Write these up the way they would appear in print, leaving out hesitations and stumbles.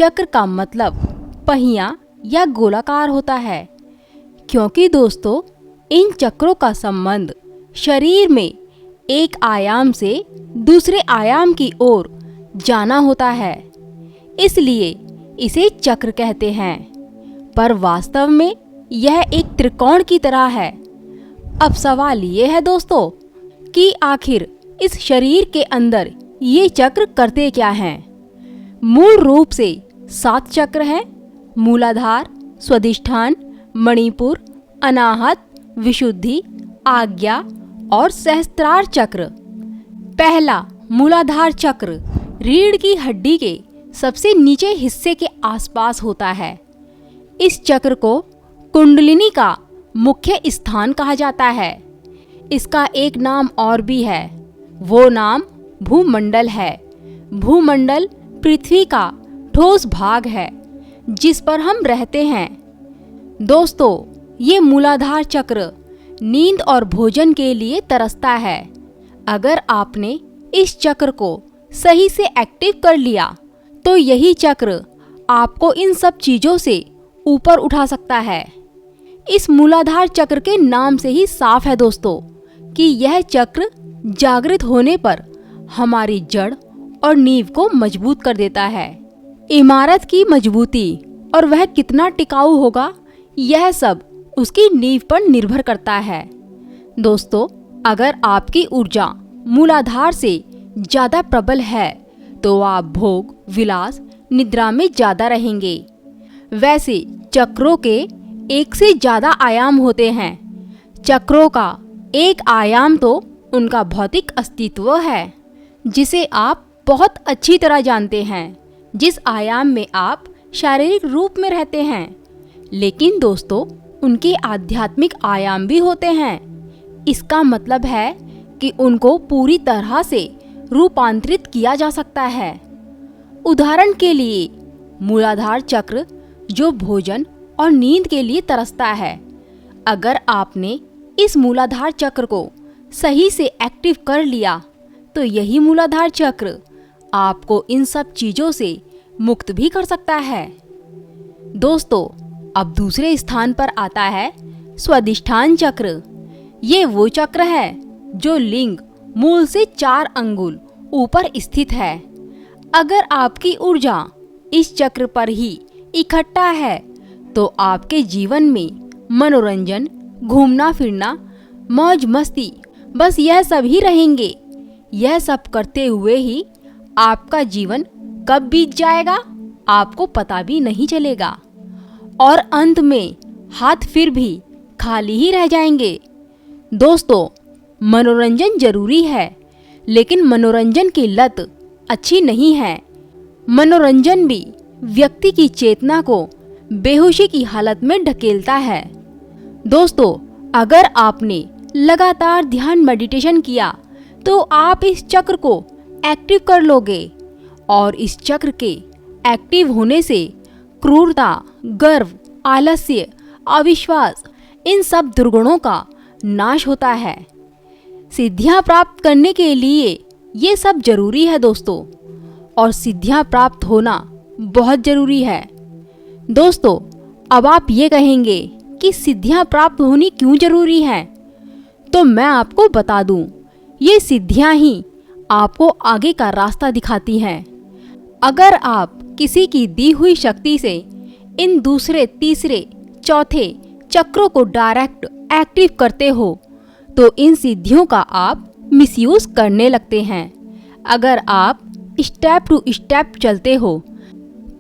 चक्र का मतलब पहिया या गोलाकार होता है, क्योंकि दोस्तों इन चक्रों का संबंध शरीर में एक आयाम से दूसरे आयाम की ओर जाना होता है, इसलिए इसे चक्र कहते हैं। पर वास्तव में यह एक त्रिकोण की तरह है। अब सवाल ये है दोस्तों कि आखिर इस शरीर के अंदर ये चक्र करते क्या हैं? मूल रूप से 7 चक्र हैं: मूलाधार, स्वादिष्ठान, मणिपुर, अनाहत, विशुद्धि, आज्ञा और सहस्त्रार चक्र। पहला मूलाधार चक्र रीढ़ की हड्डी के सबसे नीचे हिस्से के आसपास होता है। इस चक्र को कुंडलिनी का मुख्य स्थान कहा जाता है। इसका एक नाम और भी है, वो नाम भूमंडल है। भूमंडल पृथ्वी का ठोस भाग है जिस पर हम रहते हैं। दोस्तों ये मूलाधार चक्र नींद और भोजन के लिए तरसता है। अगर आपने इस चक्र को सही से एक्टिव कर लिया तो यही चक्र आपको इन सब चीजों से ऊपर उठा सकता है। इस मूलाधार चक्र के नाम से ही साफ है दोस्तों कि यह चक्र जागृत होने पर हमारी जड़ और नींव को मजबूत कर देता है। इमारत की मजबूती और वह कितना टिकाऊ होगा, यह सब उसकी नींव पर निर्भर करता है। दोस्तों अगर आपकी ऊर्जा मूलाधार से ज्यादा प्रबल है तो आप भोग, विलास, निद्रा में ज्यादा रहेंगे। वैसे चक्रों के एक से ज्यादा आयाम होते हैं। चक्रों का एक आयाम तो उनका भौतिक अस्तित्व है, जिसे आप बहुत अच्छी तरह जानते हैं, जिस आयाम में आप शारीरिक रूप में रहते हैं। लेकिन दोस्तों उनके आध्यात्मिक आयाम भी होते हैं। इसका मतलब है कि उनको पूरी तरह से रूपांतरित किया जा सकता है। उदाहरण के लिए मूलाधार चक्र जो भोजन और नींद के लिए तरसता है, अगर आपने इस मूलाधार चक्र को सही से एक्टिव कर लिया तो यही मूलाधार चक्र आपको इन सब चीजों से मुक्त भी कर सकता है। दोस्तों अब दूसरे स्थान पर आता है स्वादिष्ठान चक्र। ये वो चक्र है जो लिंग मूल से 4 अंगुल ऊपर स्थित है। अगर आपकी ऊर्जा इस चक्र पर ही इकट्ठा है तो आपके जीवन में मनोरंजन, घूमना फिरना, मौज मस्ती, बस यह सब ही रहेंगे। यह सब करते हुए ही आपका जीवन कब बीत जाएगा आपको पता भी नहीं चलेगा और अंत में हाथ फिर भी खाली ही रह जाएंगे। दोस्तों मनोरंजन जरूरी है, लेकिन मनोरंजन की लत अच्छी नहीं है। मनोरंजन भी व्यक्ति की चेतना को बेहोशी की हालत में ढकेलता है। दोस्तों अगर आपने लगातार ध्यान मेडिटेशन किया तो आप इस चक्र को एक्टिव कर लोगे और इस चक्र के एक्टिव होने से क्रूरता, गर्व, आलस्य, अविश्वास, इन सब दुर्गुणों का नाश होता है। सिद्धियां प्राप्त करने के लिए ये सब जरूरी है दोस्तों, और सिद्धियां प्राप्त होना बहुत जरूरी है। दोस्तों अब आप ये कहेंगे कि सिद्धियां प्राप्त होनी क्यों जरूरी है, तो मैं आपको बता दूं, ये सिद्धियां ही आपको आगे का रास्ता दिखाती हैं। अगर आप किसी की दी हुई शक्ति से इन दूसरे, तीसरे, चौथे चक्रों को डायरेक्ट एक्टिव करते हो तो इन सिद्धियों का आप मिसयूज करने लगते हैं। अगर आप स्टेप टू स्टेप चलते हो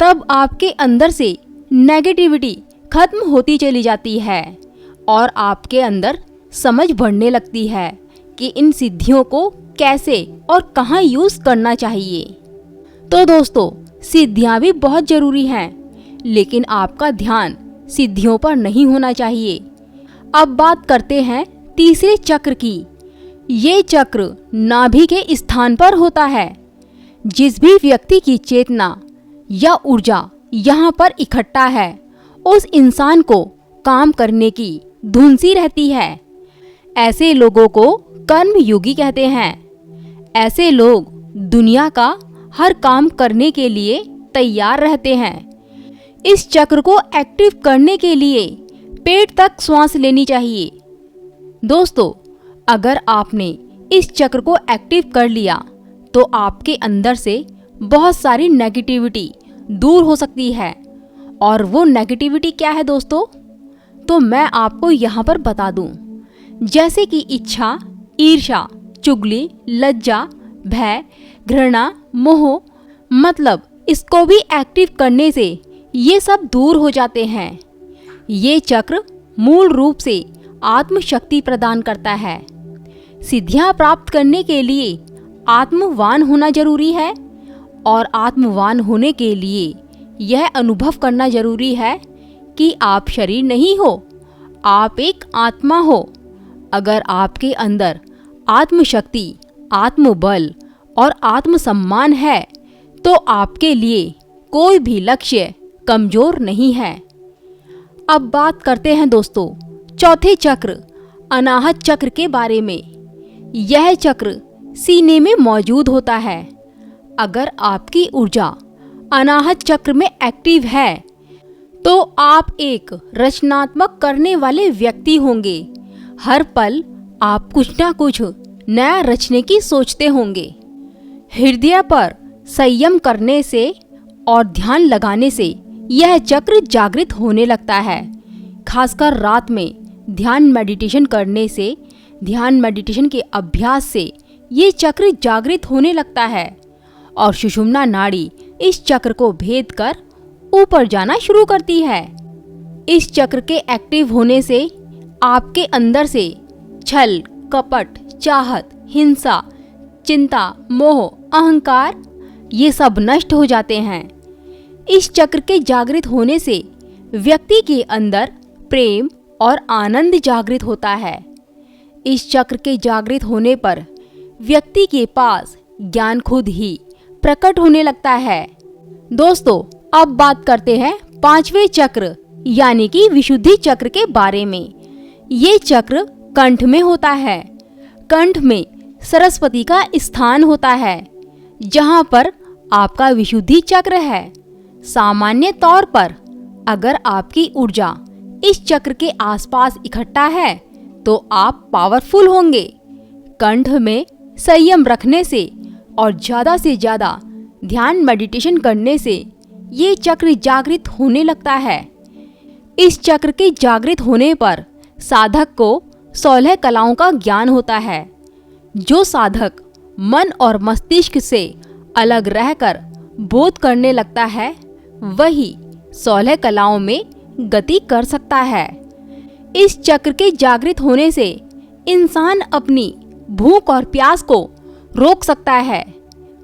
तब आपके अंदर से नेगेटिविटी खत्म होती चली जाती है और आपके अंदर समझ बढ़ने लगती है कि इन सिद्धियों को कैसे और कहाँ यूज करना चाहिए। तो दोस्तों सिद्धियां भी बहुत जरूरी हैं, लेकिन आपका ध्यान सिद्धियों पर नहीं होना चाहिए। अब बात करते हैं तीसरे चक्र की। ये चक्र नाभि के स्थान पर होता है। जिस भी व्यक्ति की चेतना या ऊर्जा यहाँ पर इकट्ठा है उस इंसान को काम करने की धुन सी रहती है। ऐसे लोगों को कर्मयोगी कहते हैं। ऐसे लोग दुनिया का हर काम करने के लिए तैयार रहते हैं। इस चक्र को एक्टिव करने के लिए पेट तक श्वास लेनी चाहिए। दोस्तों, अगर आपने इस चक्र को एक्टिव कर लिया तो आपके अंदर से बहुत सारी नेगेटिविटी दूर हो सकती है। और वो नेगेटिविटी क्या है दोस्तों? तो मैं आपको यहाँ पर बता दूँ, जैसे कि इच्छा, ईर्ष्या, चुगली, लज्जा, भय, घृणा, मोह, मतलब इसको भी एक्टिव करने से ये सब दूर हो जाते हैं। ये चक्र मूल रूप से आत्मशक्ति प्रदान करता है। सिद्धियां प्राप्त करने के लिए आत्मवान होना जरूरी है और आत्मवान होने के लिए यह अनुभव करना जरूरी है कि आप शरीर नहीं हो, आप एक आत्मा हो। अगर आपके अंदर आत्मशक्ति, आत्मबल और आत्मसम्मान है तो आपके लिए कोई भी लक्ष्य कमजोर नहीं है। अब बात करते हैं दोस्तों चौथे चक्र अनाहत चक्र के बारे में। यह चक्र सीने में मौजूद होता है। अगर आपकी ऊर्जा अनाहत चक्र में एक्टिव है तो आप एक रचनात्मक करने वाले व्यक्ति होंगे। हर पल आप कुछ ना कुछ नया रचने की सोचते होंगे। हृदय पर संयम करने से और ध्यान लगाने से यह चक्र जागृत होने लगता है। खासकर रात में ध्यान मेडिटेशन करने से, ध्यान मेडिटेशन के अभ्यास से ये चक्र जागृत होने लगता है और सुषुम्ना नाड़ी इस चक्र को भेद कर ऊपर जाना शुरू करती है। इस चक्र के एक्टिव होने से आपके अंदर से छल, कपट, चाहत, हिंसा, चिंता, मोह, अहंकार ये सब नष्ट हो जाते हैं। इस चक्र के जागृत होने से व्यक्ति के अंदर प्रेम और आनंद जागृत होता है। इस चक्र के जागृत होने पर व्यक्ति के पास ज्ञान खुद ही प्रकट होने लगता है। दोस्तों, अब बात करते हैं पांचवें चक्र यानी कि विशुद्धि चक्र के बारे में। ये चक्र कंठ में होता है। कंठ में सरस्वती का स्थान होता है, जहाँ पर आपका विशुद्धि चक्र है। सामान्य तौर पर अगर आपकी ऊर्जा इस चक्र के आसपास इकट्ठा है तो आप पावरफुल होंगे। कंठ में संयम रखने से और ज़्यादा से ज़्यादा ध्यान मेडिटेशन करने से ये चक्र जागृत होने लगता है। इस चक्र के जागृत होने पर साधक को 16 कलाओं का ज्ञान होता है। जो साधक मन और मस्तिष्क से अलग रहकर बोध करने लगता है वही 16 कलाओं में गति कर सकता है। इस चक्र के जागृत होने से इंसान अपनी भूख और प्यास को रोक सकता है,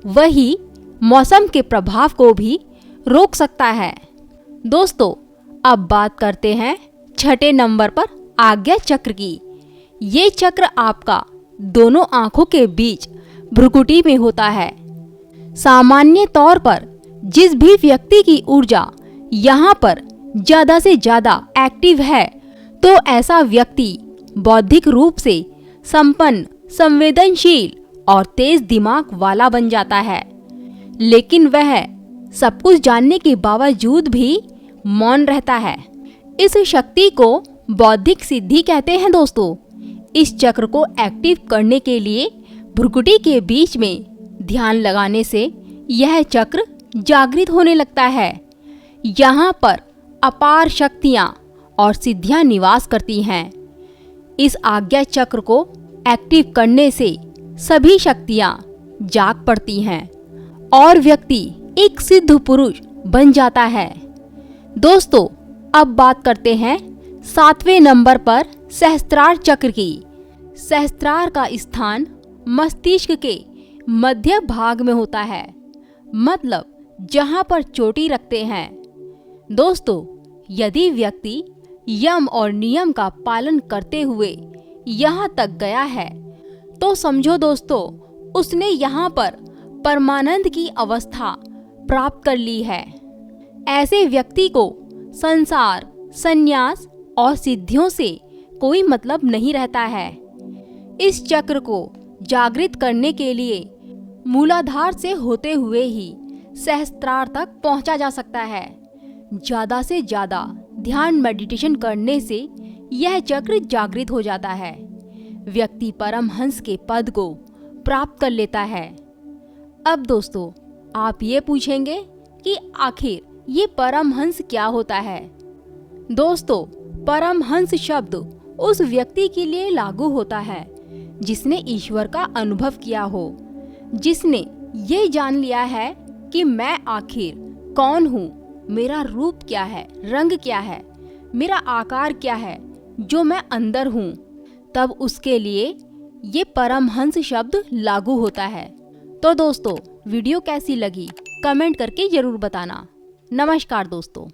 वही मौसम के प्रभाव को भी रोक सकता है। दोस्तों, अब बात करते हैं छठे नंबर पर आज्ञा चक्र की। ये चक्र आपका दोनों आंखों के बीच भ्रुकुटी में होता है। सामान्य तौर पर जिस भी व्यक्ति की ऊर्जा यहाँ पर ज़्यादा से ज़्यादा एक्टिव है तो ऐसा व्यक्ति बौद्धिक रूप से संपन्न, संवेदनशील और तेज दिमाग वाला बन जाता है। लेकिन वह सब कुछ जानने के बावजूद भी मौन रहता है। इस शक्ति को बौद्धिक सिद्धि कहते हैं। दोस्तों, इस चक्र को एक्टिव करने के लिए भ्रुकुटी के बीच में ध्यान लगाने से यह चक्र जागृत होने लगता है। यहाँ पर अपार शक्तियाँ और सिद्धियाँ निवास करती हैं। इस आज्ञा चक्र को एक्टिव करने से सभी शक्तियाँ जाग पड़ती हैं और व्यक्ति एक सिद्ध पुरुष बन जाता है। दोस्तों, अब बात करते हैं 7वें नंबर पर सहस्त्रार चक्र की। सहस्त्रार का स्थान मस्तिष्क के मध्य भाग में होता है, मतलब जहाँ पर चोटी रखते हैं। दोस्तों, यदि व्यक्ति यम और नियम का पालन करते हुए यहाँ तक गया है तो समझो दोस्तों, उसने यहाँ पर परमानंद की अवस्था प्राप्त कर ली है। ऐसे व्यक्ति को संसार, संन्यास और सिद्धियों से कोई मतलब नहीं रहता है। इस चक्र को जागृत करने के लिए मूलाधार से होते हुए ही सहस्त्रार तक पहुंचा जा सकता है। ज्यादा से ज्यादा ध्यान मेडिटेशन करने से यह चक्र जागृत हो जाता है। व्यक्ति परमहंस के पद को प्राप्त कर लेता है। अब दोस्तों, आप ये पूछेंगे कि आखिर ये परमहंस क्या होता है। दोस्तों, परमहंस शब्द उस व्यक्ति के लिए लागू होता है जिसने ईश्वर का अनुभव किया हो, जिसने ये जान लिया है कि मैं आखिर कौन हूँ, मेरा रूप क्या है, रंग क्या है, मेरा आकार क्या है, जो मैं अंदर हूँ। तब उसके लिए ये परमहंस शब्द लागू होता है। तो दोस्तों, वीडियो कैसी लगी कमेंट करके जरूर बताना। नमस्कार दोस्तों।